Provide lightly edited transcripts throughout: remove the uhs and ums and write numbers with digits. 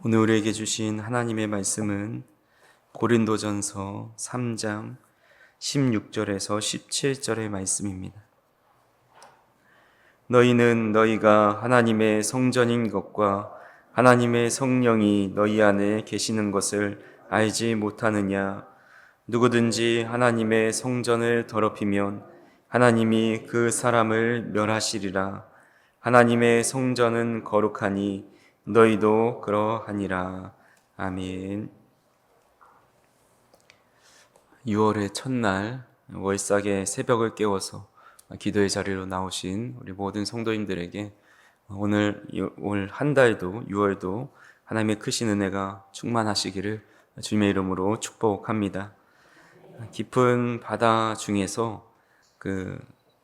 오늘 우리에게 주신 하나님의 말씀은 고린도전서 3장 16절에서 17절의 말씀입니다. 너희는 너희가 하나님의 성전인 것과 하나님의 성령이 너희 안에 계시는 것을 알지 못하느냐? 누구든지 하나님의 성전을 더럽히면 하나님이 그 사람을 멸하시리라. 하나님의 성전은 거룩하니 너희도 그러하니라. 아멘. 6월의 첫날 월삭의 새벽을 깨워서 기도의 자리로 나오신 우리 모든 성도님들에게 올 한 달도 6월도 하나님의 크신 은혜가 충만하시기를 주님의 이름으로 축복합니다. 깊은 바다 중에서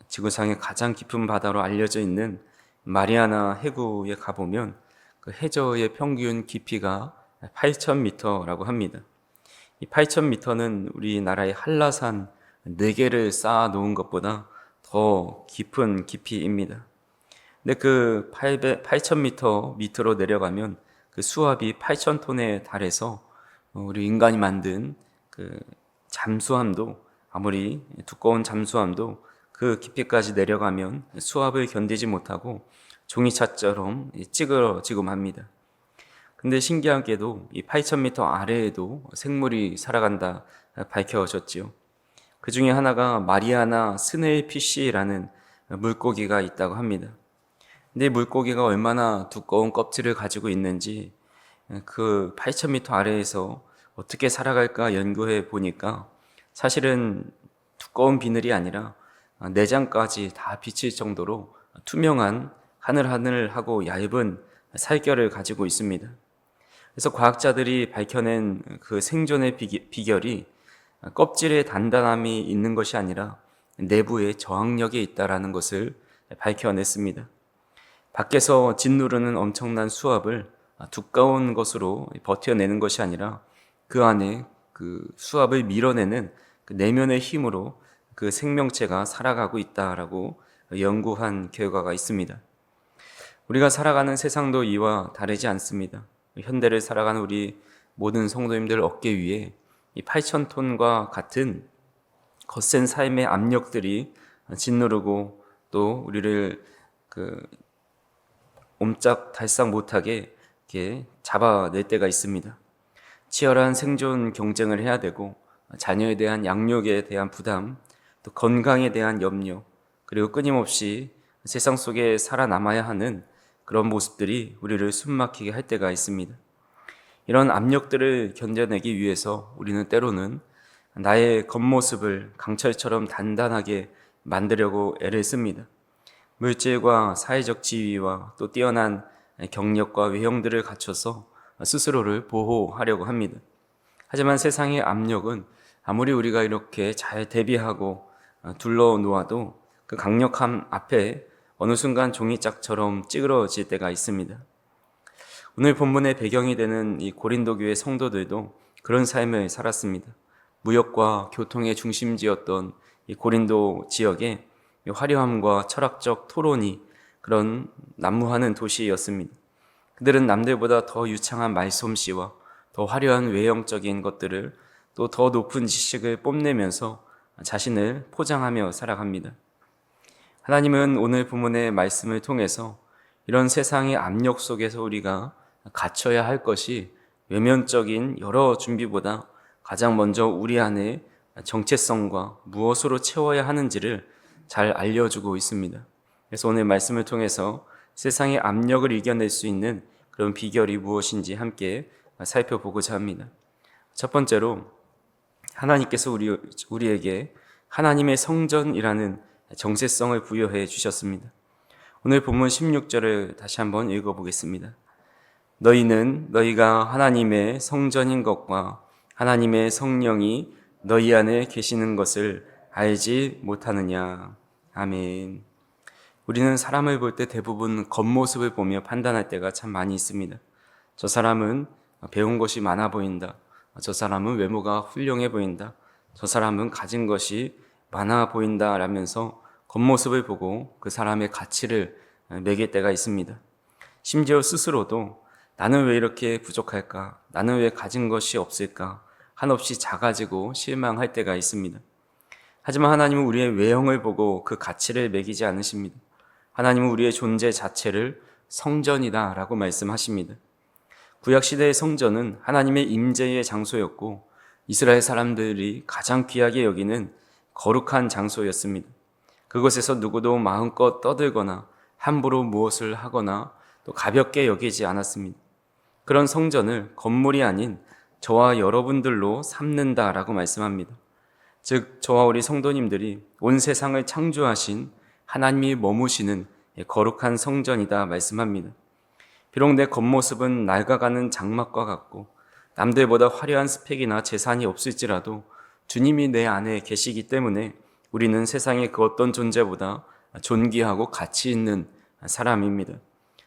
지구상의 가장 깊은 바다로 알려져 있는 마리아나 해구에 가보면 그 해저의 평균 깊이가 8,000m라고 합니다. 이 8,000m는 우리나라의 한라산 4개를 쌓아 놓은 것보다 더 깊은 깊이입니다. 근데 그 8,000m 밑으로 내려가면 그 수압이 8,000톤에 달해서 우리 인간이 만든 그 잠수함도, 아무리 두꺼운 잠수함도 그 깊이까지 내려가면 수압을 견디지 못하고 종이차처럼 찌그러지고 맙니다. 근데 신기하게도 이 8,000m 아래에도 생물이 살아간다 밝혀졌지요. 그 중에 하나가 마리아나 스네일피쉬라는 물고기가 있다고 합니다. 근데 이 물고기가 얼마나 두꺼운 껍질을 가지고 있는지 그 8,000m 아래에서 어떻게 살아갈까 연구해 보니까 사실은 두꺼운 비늘이 아니라 내장까지 다 비칠 정도로 투명한 하늘하늘하고 얇은 살결을 가지고 있습니다. 그래서 과학자들이 밝혀낸 그 생존의 비결이 껍질의 단단함이 있는 것이 아니라 내부의 저항력에 있다라는 것을 밝혀냈습니다. 밖에서 짓누르는 엄청난 수압을 두꺼운 것으로 버텨내는 것이 아니라 그 안에 그 수압을 밀어내는 그 내면의 힘으로 그 생명체가 살아가고 있다라고 연구한 결과가 있습니다. 우리가 살아가는 세상도 이와 다르지 않습니다. 현대를 살아가는 우리 모든 성도님들 어깨 위에 이 8,000톤과 같은 거센 삶의 압력들이 짓누르고 또 우리를 옴짝달싹 못하게 이렇게 잡아낼 때가 있습니다. 치열한 생존 경쟁을 해야 되고 자녀에 대한 양육에 대한 부담, 또 건강에 대한 염려, 그리고 끊임없이 세상 속에 살아남아야 하는 그런 모습들이 우리를 숨막히게 할 때가 있습니다. 이런 압력들을 견뎌내기 위해서 우리는 때로는 나의 겉모습을 강철처럼 단단하게 만들려고 애를 씁니다. 물질과 사회적 지위와 또 뛰어난 경력과 외형들을 갖춰서 스스로를 보호하려고 합니다. 하지만 세상의 압력은 아무리 우리가 이렇게 잘 대비하고 둘러놓아도 그 강력함 앞에 어느 순간 종이짝처럼 찌그러질 때가 있습니다. 오늘 본문의 배경이 되는 이 고린도 교회 성도들도 그런 삶을 살았습니다. 무역과 교통의 중심지였던 이 고린도 지역에 화려함과 철학적 토론이 그런 난무하는 도시였습니다. 그들은 남들보다 더 유창한 말솜씨와 더 화려한 외형적인 것들을 또 더 높은 지식을 뽐내면서 자신을 포장하며 살아갑니다. 하나님은 오늘 본문의 말씀을 통해서 이런 세상의 압력 속에서 우리가 갖춰야 할 것이 외면적인 여러 준비보다 가장 먼저 우리 안에 정체성과 무엇으로 채워야 하는지를 잘 알려주고 있습니다. 그래서 오늘 말씀을 통해서 세상의 압력을 이겨낼 수 있는 그런 비결이 무엇인지 함께 살펴보고자 합니다. 첫 번째로 하나님께서 우리에게 하나님의 성전이라는 정체성을 부여해 주셨습니다. 오늘 본문 16절을 다시 한번 읽어보겠습니다. 너희는 너희가 하나님의 성전인 것과 하나님의 성령이 너희 안에 계시는 것을 알지 못하느냐. 아멘. 우리는 사람을 볼 때 대부분 겉모습을 보며 판단할 때가 참 많이 있습니다. 저 사람은 배운 것이 많아 보인다. 저 사람은 외모가 훌륭해 보인다. 저 사람은 가진 것이 많아 보인다 라면서 겉모습을 보고 그 사람의 가치를 매길 때가 있습니다. 심지어 스스로도 나는 왜 이렇게 부족할까? 나는 왜 가진 것이 없을까? 한없이 작아지고 실망할 때가 있습니다. 하지만 하나님은 우리의 외형을 보고 그 가치를 매기지 않으십니다. 하나님은 우리의 존재 자체를 성전이다 라고 말씀하십니다. 구약시대의 성전은 하나님의 임재의 장소였고 이스라엘 사람들이 가장 귀하게 여기는 거룩한 장소였습니다. 그곳에서 누구도 마음껏 떠들거나 함부로 무엇을 하거나 또 가볍게 여기지 않았습니다. 그런 성전을 건물이 아닌 저와 여러분들로 삼는다라고 말씀합니다. 즉 저와 우리 성도님들이 온 세상을 창조하신 하나님이 머무시는 거룩한 성전이다 말씀합니다. 비록 내 겉모습은 낡아가는 장막과 같고 남들보다 화려한 스펙이나 재산이 없을지라도 주님이 내 안에 계시기 때문에 우리는 세상의 그 어떤 존재보다 존귀하고 가치 있는 사람입니다.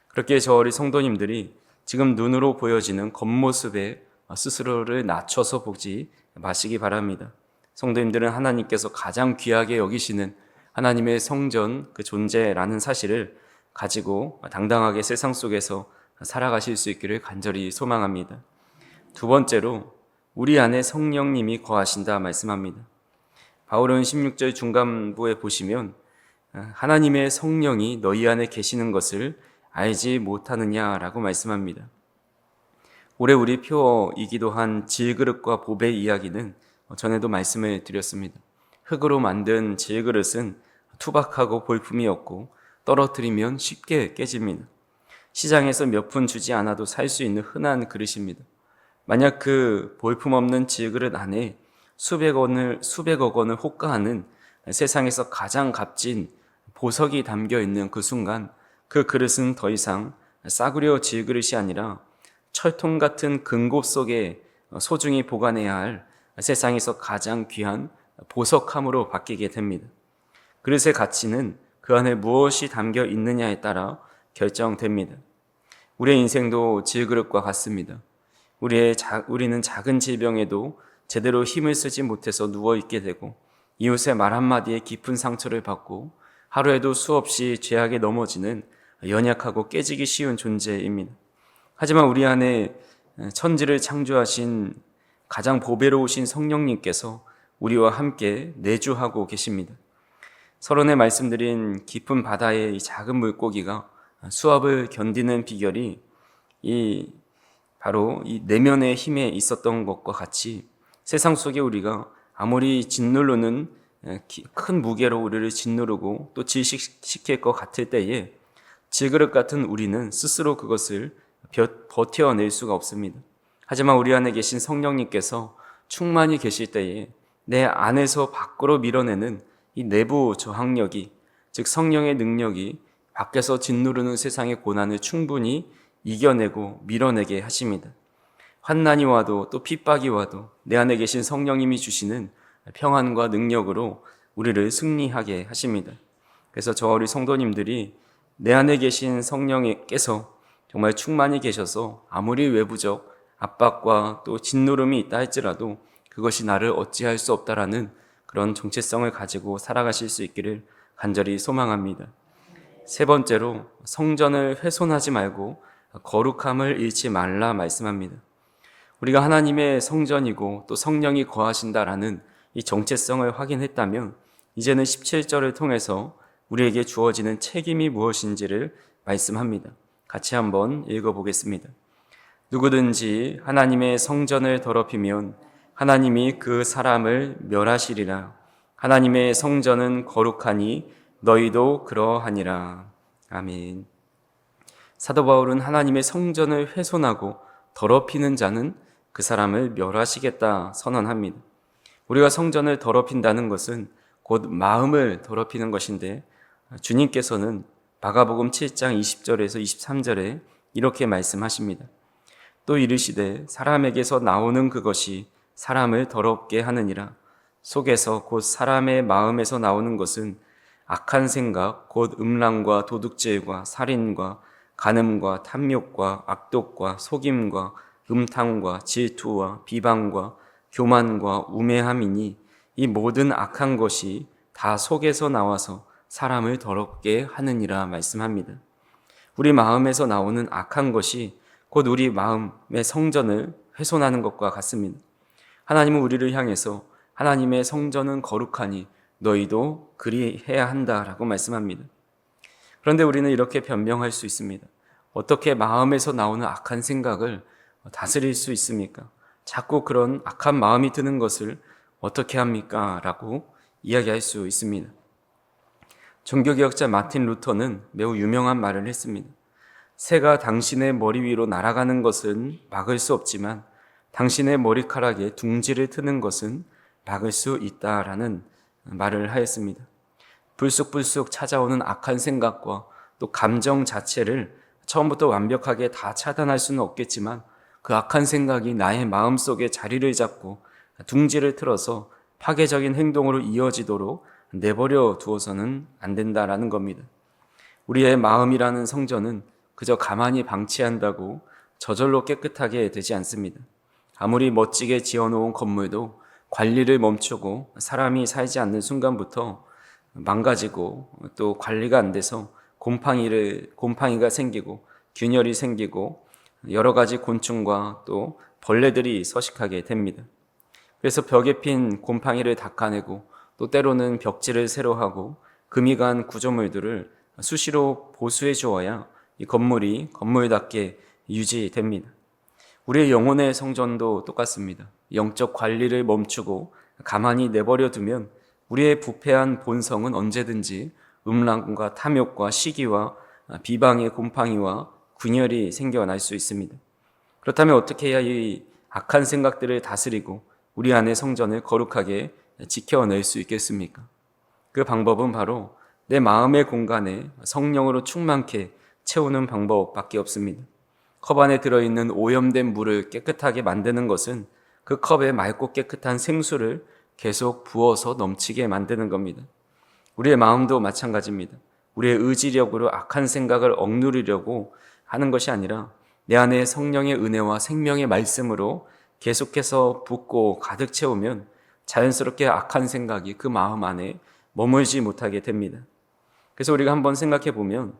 그렇게 저 우리 성도님들이 지금 눈으로 보여지는 겉모습에 스스로를 낮춰서 보지 마시기 바랍니다. 성도님들은 하나님께서 가장 귀하게 여기시는 하나님의 성전 그 존재라는 사실을 가지고 당당하게 세상 속에서 살아가실 수 있기를 간절히 소망합니다. 두 번째로 우리 안에 성령님이 거하신다 말씀합니다. 바울은 16절 중간부에 보시면 하나님의 성령이 너희 안에 계시는 것을 알지 못하느냐라고 말씀합니다. 올해 우리 표어이기도 한 질그릇과 보배 이야기는 전에도 말씀을 드렸습니다. 흙으로 만든 질그릇은 투박하고 볼품이 없고 떨어뜨리면 쉽게 깨집니다. 시장에서 몇 푼 주지 않아도 살 수 있는 흔한 그릇입니다. 만약 그 볼품없는 질그릇 안에 수백억 원을 호가하는 세상에서 가장 값진 보석이 담겨 있는 그 순간 그 그릇은 더 이상 싸구려 질그릇이 아니라 철통 같은 금고 속에 소중히 보관해야 할 세상에서 가장 귀한 보석함으로 바뀌게 됩니다. 그릇의 가치는 그 안에 무엇이 담겨 있느냐에 따라 결정됩니다. 우리의 인생도 질그릇과 같습니다. 우리는 작은 질병에도 제대로 힘을 쓰지 못해서 누워있게 되고 이웃의 말 한마디에 깊은 상처를 받고 하루에도 수없이 죄악에 넘어지는 연약하고 깨지기 쉬운 존재입니다. 하지만 우리 안에 천지를 창조하신 가장 보배로우신 성령님께서 우리와 함께 내주하고 계십니다. 서론에 말씀드린 깊은 바다의 이 작은 물고기가 수압을 견디는 비결이 바로 이 내면의 힘에 있었던 것과 같이 세상 속에 우리가 아무리 짓누르는 큰 무게로 우리를 짓누르고 또 질식시킬 것 같을 때에 질그릇 같은 우리는 스스로 그것을 버텨낼 수가 없습니다. 하지만 우리 안에 계신 성령님께서 충만히 계실 때에 내 안에서 밖으로 밀어내는 이 내부 저항력이, 즉 성령의 능력이 밖에서 짓누르는 세상의 고난을 충분히 이겨내고 밀어내게 하십니다. 환난이 와도 또 핍박이 와도 내 안에 계신 성령님이 주시는 평안과 능력으로 우리를 승리하게 하십니다. 그래서 저 우리 성도님들이 내 안에 계신 성령께서 정말 충만히 계셔서 아무리 외부적 압박과 또 짓누름이 있다 할지라도 그것이 나를 어찌할 수 없다라는 그런 정체성을 가지고 살아가실 수 있기를 간절히 소망합니다. 세 번째로 성전을 훼손하지 말고 거룩함을 잃지 말라 말씀합니다. 우리가 하나님의 성전이고 또 성령이 거하신다라는 이 정체성을 확인했다면 이제는 17절을 통해서 우리에게 주어지는 책임이 무엇인지를 말씀합니다. 같이 한번 읽어보겠습니다. 누구든지 하나님의 성전을 더럽히면 하나님이 그 사람을 멸하시리라. 하나님의 성전은 거룩하니 너희도 그러하니라. 아멘. 사도 바울은 하나님의 성전을 훼손하고 더럽히는 자는 그 사람을 멸하시겠다 선언합니다. 우리가 성전을 더럽힌다는 것은 곧 마음을 더럽히는 것인데 주님께서는 마가복음 7장 20절에서 23절에 이렇게 말씀하십니다. 또 이르시되 사람에게서 나오는 그것이 사람을 더럽게 하느니라. 속에서 곧 사람의 마음에서 나오는 것은 악한 생각 곧 음란과 도둑질과 살인과 간음과 탐욕과 악독과 속임과 음탕과 질투와 비방과 교만과 우매함이니 이 모든 악한 것이 다 속에서 나와서 사람을 더럽게 하느니라 말씀합니다. 우리 마음에서 나오는 악한 것이 곧 우리 마음의 성전을 훼손하는 것과 같습니다. 하나님은 우리를 향해서 하나님의 성전은 거룩하니 너희도 그리해야 한다라고 말씀합니다. 그런데 우리는 이렇게 변명할 수 있습니다. 어떻게 마음에서 나오는 악한 생각을 다스릴 수 있습니까? 자꾸 그런 악한 마음이 드는 것을 어떻게 합니까? 라고 이야기할 수 있습니다. 종교개혁자 마틴 루터는 매우 유명한 말을 했습니다. 새가 당신의 머리 위로 날아가는 것은 막을 수 없지만 당신의 머리카락에 둥지를 트는 것은 막을 수 있다라는 말을 하였습니다. 불쑥불쑥 찾아오는 악한 생각과 또 감정 자체를 처음부터 완벽하게 다 차단할 수는 없겠지만 그 악한 생각이 나의 마음속에 자리를 잡고 둥지를 틀어서 파괴적인 행동으로 이어지도록 내버려 두어서는 안 된다라는 겁니다. 우리의 마음이라는 성전은 그저 가만히 방치한다고 저절로 깨끗하게 되지 않습니다. 아무리 멋지게 지어놓은 건물도 관리를 멈추고 사람이 살지 않는 순간부터 망가지고 또 관리가 안 돼서 곰팡이가 생기고 균열이 생기고 여러 가지 곤충과 또 벌레들이 서식하게 됩니다. 그래서 벽에 핀 곰팡이를 닦아내고 또 때로는 벽지를 새로 하고 금이 간 구조물들을 수시로 보수해 주어야 이 건물이 건물답게 유지됩니다. 우리의 영혼의 성전도 똑같습니다. 영적 관리를 멈추고 가만히 내버려 두면 우리의 부패한 본성은 언제든지 음란과 탐욕과 시기와 비방의 곰팡이와 균열이 생겨날 수 있습니다. 그렇다면 어떻게 해야 이 악한 생각들을 다스리고 우리 안의 성전을 거룩하게 지켜낼 수 있겠습니까? 그 방법은 바로 내 마음의 공간에 성령으로 충만케 채우는 방법밖에 없습니다. 컵 안에 들어있는 오염된 물을 깨끗하게 만드는 것은 그 컵에 맑고 깨끗한 생수를 계속 부어서 넘치게 만드는 겁니다. 우리의 마음도 마찬가지입니다. 우리의 의지력으로 악한 생각을 억누르려고 하는 것이 아니라 내 안에 성령의 은혜와 생명의 말씀으로 계속해서 붓고 가득 채우면 자연스럽게 악한 생각이 그 마음 안에 머물지 못하게 됩니다. 그래서 우리가 한번 생각해 보면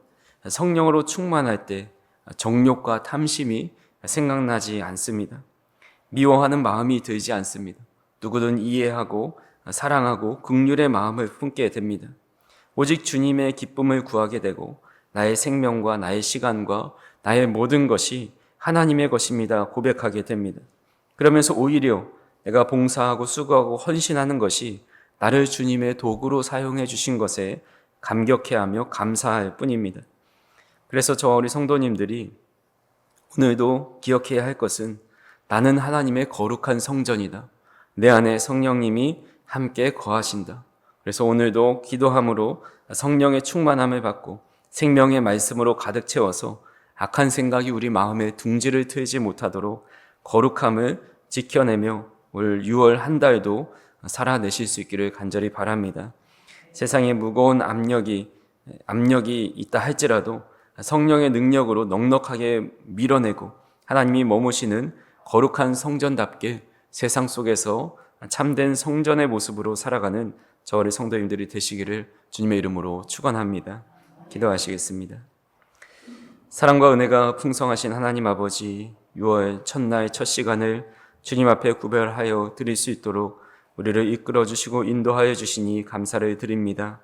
성령으로 충만할 때 정욕과 탐심이 생각나지 않습니다. 미워하는 마음이 들지 않습니다. 누구든 이해하고 사랑하고 긍휼의 마음을 품게 됩니다. 오직 주님의 기쁨을 구하게 되고 나의 생명과 나의 시간과 나의 모든 것이 하나님의 것입니다 고백하게 됩니다. 그러면서 오히려 내가 봉사하고 수고하고 헌신하는 것이 나를 주님의 도구로 사용해 주신 것에 감격해하며 감사할 뿐입니다. 그래서 저와 우리 성도님들이 오늘도 기억해야 할 것은 나는 하나님의 거룩한 성전이다. 내 안에 성령님이 함께 거하신다. 그래서 오늘도 기도함으로 성령의 충만함을 받고 생명의 말씀으로 가득 채워서 악한 생각이 우리 마음에 둥지를 틀지 못하도록 거룩함을 지켜내며 올 6월 한 달도 살아내실 수 있기를 간절히 바랍니다. 세상에 무거운 압력이 있다 할지라도 성령의 능력으로 넉넉하게 밀어내고 하나님이 머무시는 거룩한 성전답게 세상 속에서 참된 성전의 모습으로 살아가는 저와 우리 성도님들이 되시기를 주님의 이름으로 축원합니다. 기도하시겠습니다. 사랑과 은혜가 풍성하신 하나님 아버지, 6월 첫날 첫 시간을 주님 앞에 구별하여 드릴 수 있도록 우리를 이끌어 주시고 인도하여 주시니 감사를 드립니다.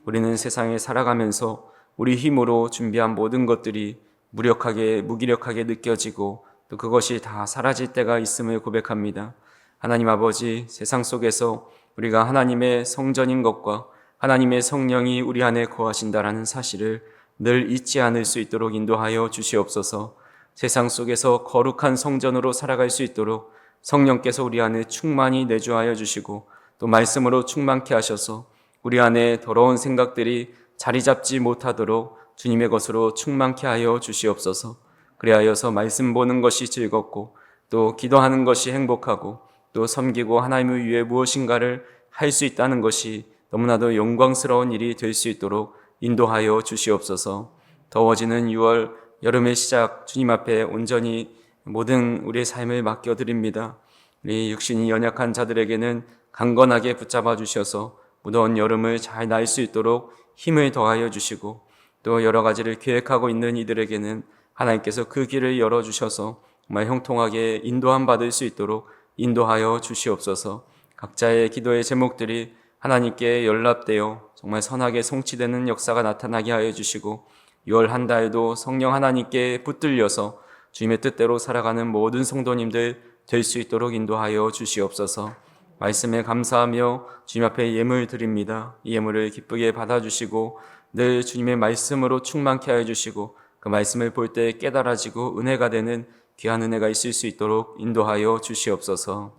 우리는 세상에 살아가면서 우리 힘으로 준비한 모든 것들이 무기력하게 느껴지고 또 그것이 다 사라질 때가 있음을 고백합니다. 하나님 아버지, 세상 속에서 우리가 하나님의 성전인 것과 하나님의 성령이 우리 안에 거하신다라는 사실을 늘 잊지 않을 수 있도록 인도하여 주시옵소서. 세상 속에서 거룩한 성전으로 살아갈 수 있도록 성령께서 우리 안에 충만히 내주하여 주시고 또 말씀으로 충만케 하셔서 우리 안에 더러운 생각들이 자리 잡지 못하도록 주님의 것으로 충만케 하여 주시옵소서. 그리하여서 말씀 보는 것이 즐겁고 또 기도하는 것이 행복하고 또 섬기고 하나님을 위해 무엇인가를 할 수 있다는 것이 너무나도 영광스러운 일이 될 수 있도록 인도하여 주시옵소서. 더워지는 6월 여름의 시작 주님 앞에 온전히 모든 우리의 삶을 맡겨드립니다. 우리 육신이 연약한 자들에게는 강건하게 붙잡아 주셔서 무더운 여름을 잘 날 수 있도록 힘을 더하여 주시고 또 여러 가지를 계획하고 있는 이들에게는 하나님께서 그 길을 열어주셔서 정말 형통하게 인도함 받을 수 있도록 인도하여 주시옵소서. 각자의 기도의 제목들이 하나님께 연락되어 정말 선하게 성취되는 역사가 나타나게 하여 주시고 6월 한 달도 성령 하나님께 붙들려서 주님의 뜻대로 살아가는 모든 성도님들 될 수 있도록 인도하여 주시옵소서. 말씀에 감사하며 주님 앞에 예물 드립니다. 이 예물을 기쁘게 받아주시고 늘 주님의 말씀으로 충만케 하여 주시고 그 말씀을 볼 때 깨달아지고 은혜가 되는 귀한 은혜가 있을 수 있도록 인도하여 주시옵소서.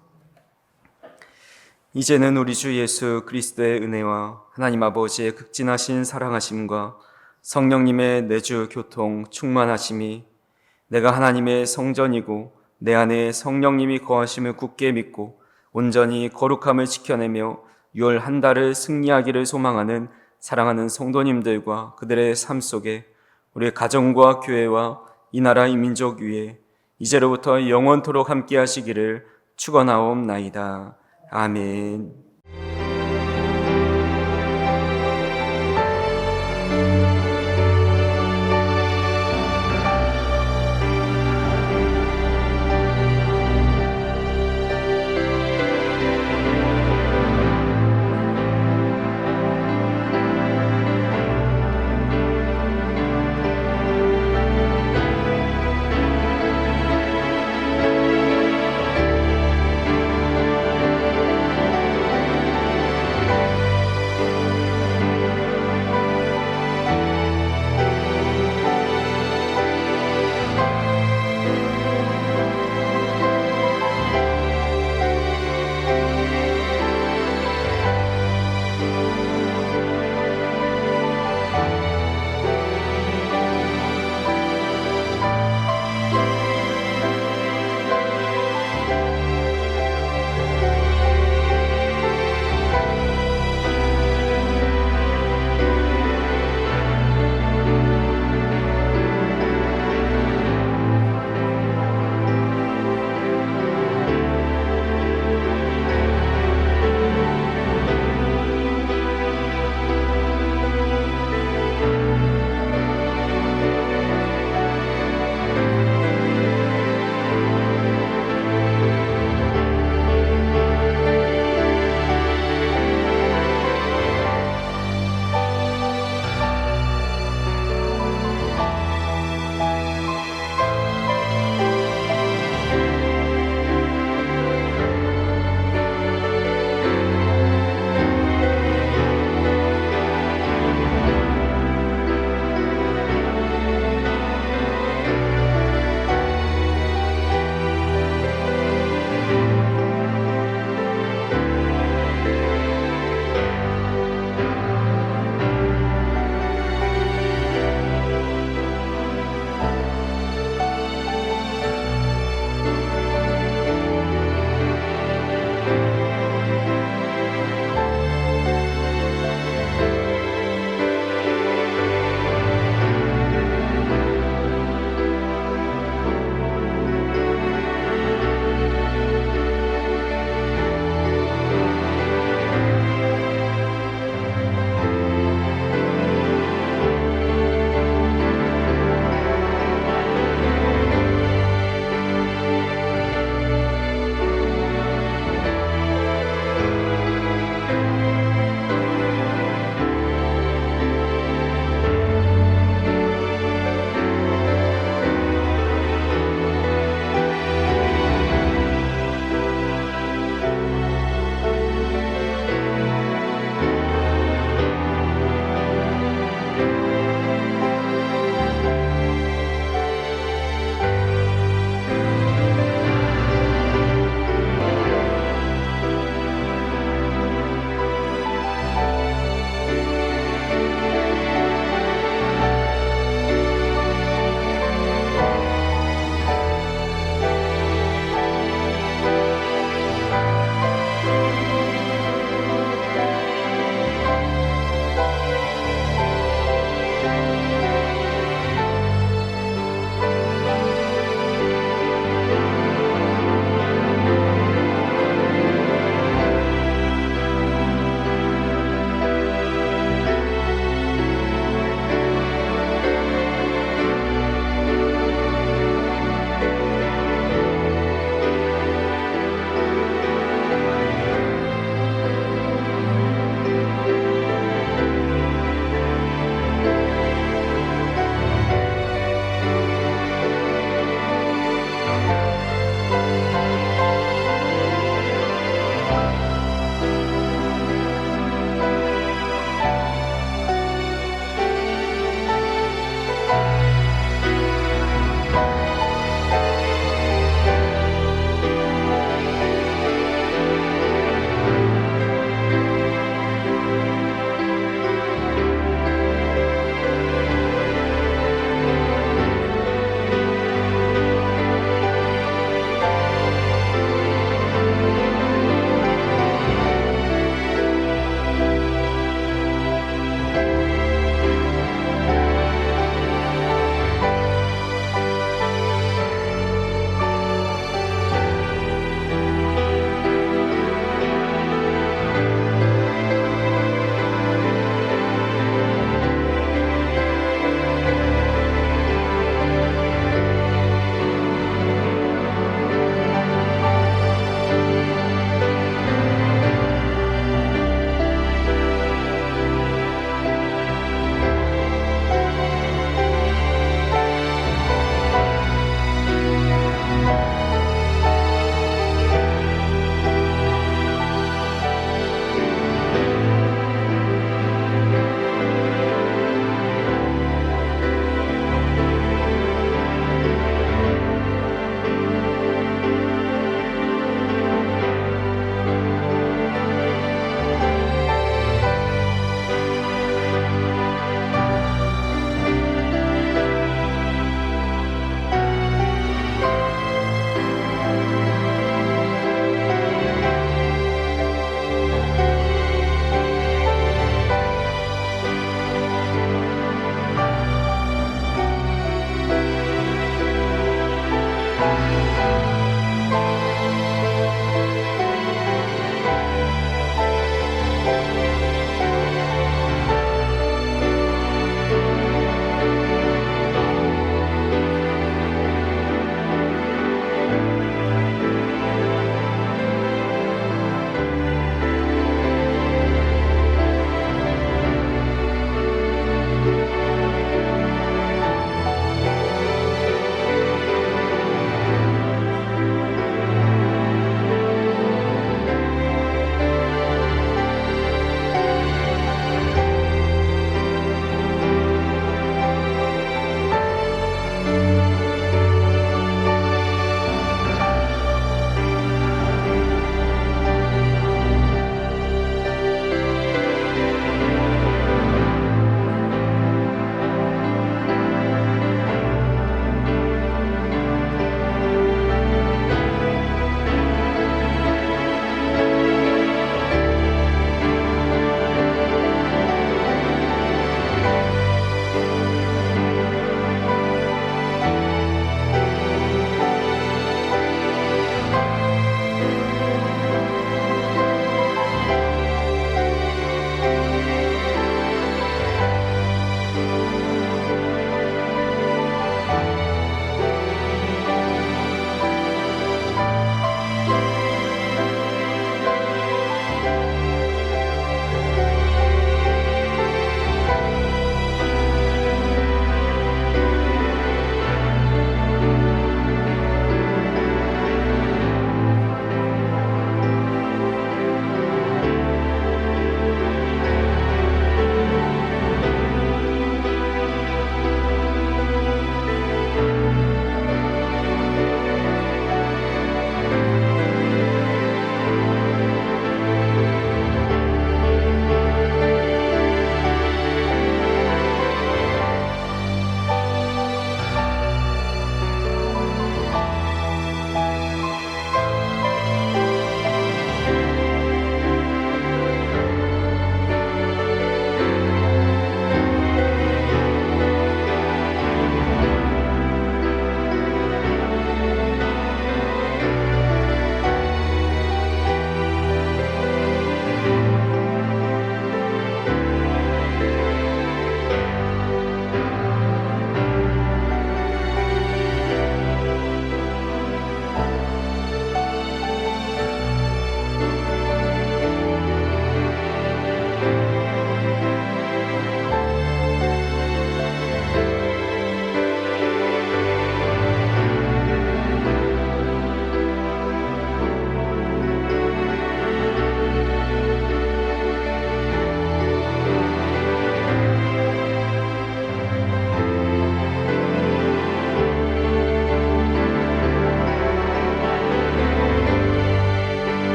이제는 우리 주 예수 그리스도의 은혜와 하나님 아버지의 극진하신 사랑하심과 성령님의 내주 교통 충만하심이 내가 하나님의 성전이고 내 안에 성령님이 거하심을 굳게 믿고 온전히 거룩함을 지켜내며 6월 한 달을 승리하기를 소망하는 사랑하는 성도님들과 그들의 삶 속에 우리의 가정과 교회와 이 나라 이 민족 위에 이제로부터 영원토록 함께 하시기를 축원하옵나이다. 아멘.